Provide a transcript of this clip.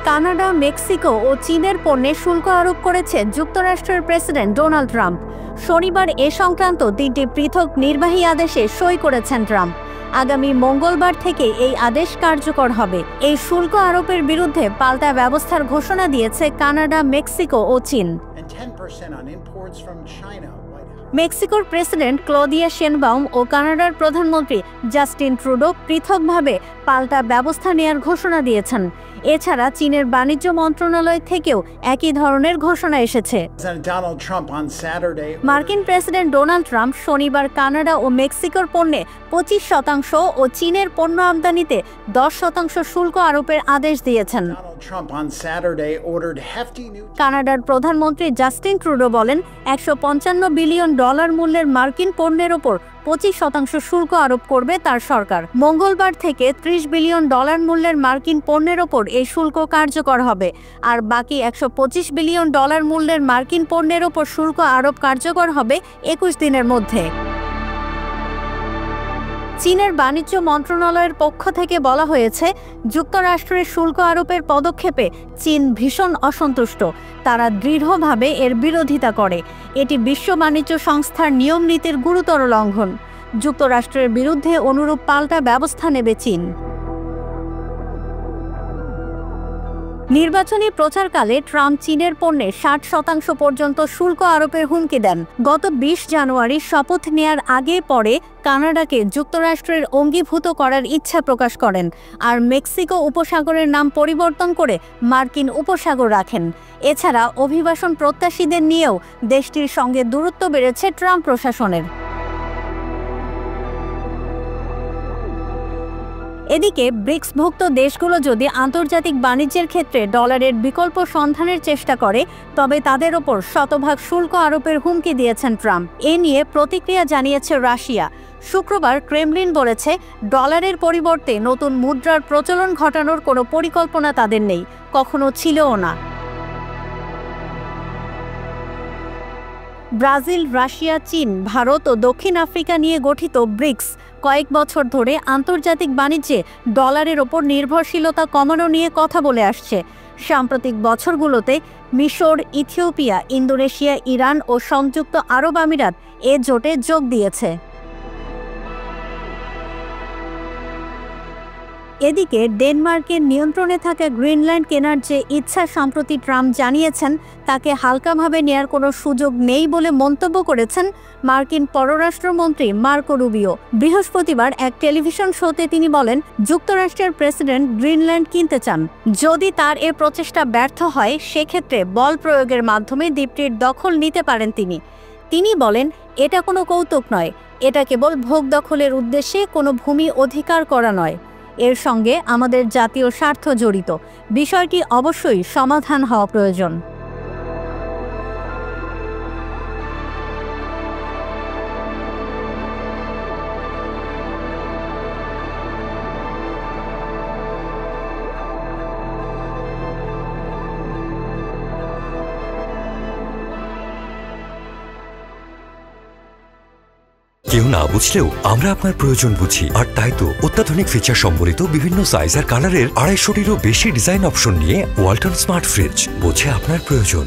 Canada, Mexico ও চীনের পণ্যে শুল্ক আরোপ করেছে যুক্তরাষ্ট্রের প্রেসিডেন্ট ডোনাল্ড ট্রাম্প। শনিবার এ সংক্রান্ত 3টি পৃথক নির্বাহী আদেশে সই করেছেন ট্রাম্প। আগামী মঙ্গলবার থেকে এই আদেশ কার্যকর হবে। এই শুল্ক আরোপের বিরুদ্ধে পাল্টা ব্যবস্থার ঘোষণা দিয়েছে কানাডা, মেক্সিকো ও চীন। মেক্সিকোর প্রেসিডেন্ট ক্লদিয়া শেনবাউম ও কানাডার প্রধানমন্ত্রী জাস্টিন ট্রুডো পৃথকভাবে পাল্টা ব্যবস্থা নেয়ার ঘোষণা দিয়েছেন। এছাড়া চীনের বাণিজ্য মন্ত্রণালয় থেকেও একই ধরনের ঘোষণা এসেছে। মার্কিন প্রেসিডেন্ট ডোনাল্ড ট্রাম্প শনিবার কানাডা ও মেক্সিকোর পণ্যে 25% ও চীনের পণ্য আমদানিতে 10% শুল্ক আরোপের আদেশ দিয়েছেন। কানাডার প্রধানমন্ত্রী জাস্টিন ট্রুডো বলেন, $155 বিলিয়ন মূল্যের মার্কিন পণ্যের ওপর 25% শুল্ক আরোপ করবে তার সরকার। মঙ্গলবার থেকে $30 বিলিয়ন মূল্যের মার্কিন পণ্যের ওপর এই শুল্ক কার্যকর হবে, আর বাকি $125 বিলিয়ন মূল্যের মার্কিন পণ্যের ওপর শুল্ক আরোপ কার্যকর হবে 21 দিনের মধ্যে। চীনের বাণিজ্য মন্ত্রণালয়ের পক্ষ থেকে বলা হয়েছে, যুক্তরাষ্ট্রের শুল্ক আরোপের পদক্ষেপে চীন ভীষণ অসন্তুষ্ট। তারা দৃঢ়ভাবে এর বিরোধিতা করে। এটি বিশ্ব বাণিজ্য সংস্থার নিয়ম নীতির গুরুতর লঙ্ঘন। যুক্তরাষ্ট্রের বিরুদ্ধে অনুরূপ পাল্টা ব্যবস্থা নেবে চীন। নির্বাচনী প্রচারকালে ট্রাম্প চীনের পণ্যে 60% পর্যন্ত শুল্ক আরোপের হুমকি দেন। গত 20 জানুয়ারি শপথ নেয়ার আগে পরে কানাডাকে যুক্তরাষ্ট্রের অঙ্গীভূত করার ইচ্ছা প্রকাশ করেন, আর মেক্সিকো উপসাগরের নাম পরিবর্তন করে মার্কিন উপসাগর রাখেন। এছাড়া অভিবাসন প্রত্যাশীদের নিয়েও দেশটির সঙ্গে দূরত্ব বেড়েছে ট্রাম্প প্রশাসনের। এদিকে ব্রিক্সভুক্ত দেশগুলো যদি আন্তর্জাতিক বাণিজ্যের ক্ষেত্রে ডলারের বিকল্প সন্ধানের চেষ্টা করে, তবে তাদের ওপর শতভাগ শুল্ক আরোপের হুমকি দিয়েছেন ট্রাম্প। এ নিয়ে প্রতিক্রিয়া জানিয়েছে রাশিয়া। শুক্রবার ক্রেমলিন বলেছে, ডলারের পরিবর্তে নতুন মুদ্রার প্রচলন ঘটানোর কোনো পরিকল্পনা তাদের নেই, কখনো ছিলও না। ব্রাজিল, রাশিয়া, চীন, ভারত ও দক্ষিণ আফ্রিকা নিয়ে গঠিত ব্রিক্স কয়েক বছর ধরে আন্তর্জাতিক বাণিজ্যে ডলারের ওপর নির্ভরশীলতা কমানো নিয়ে কথা বলে আসছে। সাম্প্রতিক বছরগুলোতে মিশর, ইথিওপিয়া, ইন্দোনেশিয়া, ইরান ও সংযুক্ত আরব আমিরাত এ জোটে যোগ দিয়েছে। এদিকে ডেনমার্কের নিয়ন্ত্রণে থাকা গ্রিনল্যান্ড কেনার যে ইচ্ছা সম্প্রতি ট্রাম্প জানিয়েছেন, তাকে হালকাভাবে নেয়ার কোনো সুযোগ নেই বলে মন্তব্য করেছেন মার্কিন পররাষ্ট্রমন্ত্রী মার্কো রুবিও। বৃহস্পতিবার এক টেলিভিশন শোতে তিনি বলেন, যুক্তরাষ্ট্রের প্রেসিডেন্ট গ্রিনল্যান্ড কিনতে চান। যদি তার এ প্রচেষ্টা ব্যর্থ হয়, সেক্ষেত্রে বল প্রয়োগের মাধ্যমে দ্বীপটির দখল নিতে পারেন তিনি বলেন, এটা কোনো কৌতুক নয়, এটা কেবল ভোগ দখলের উদ্দেশ্যে কোনো ভূমি অধিকার করা নয়। এর সঙ্গে আমাদের জাতীয় স্বার্থ জড়িত। বিষয়টি অবশ্যই সমাধান হওয়া প্রয়োজন। কেউ না বুঝলেও আমরা আপনার প্রয়োজন বুঝি, আর তাই তো অত্যাধুনিক ফিচার সম্বলিত বিভিন্ন সাইজ আর কালারের 250-টিরও বেশি ডিজাইন অপশন নিয়ে ওয়ালটন স্মার্ট ফ্রিজ বোঝে আপনার প্রয়োজন।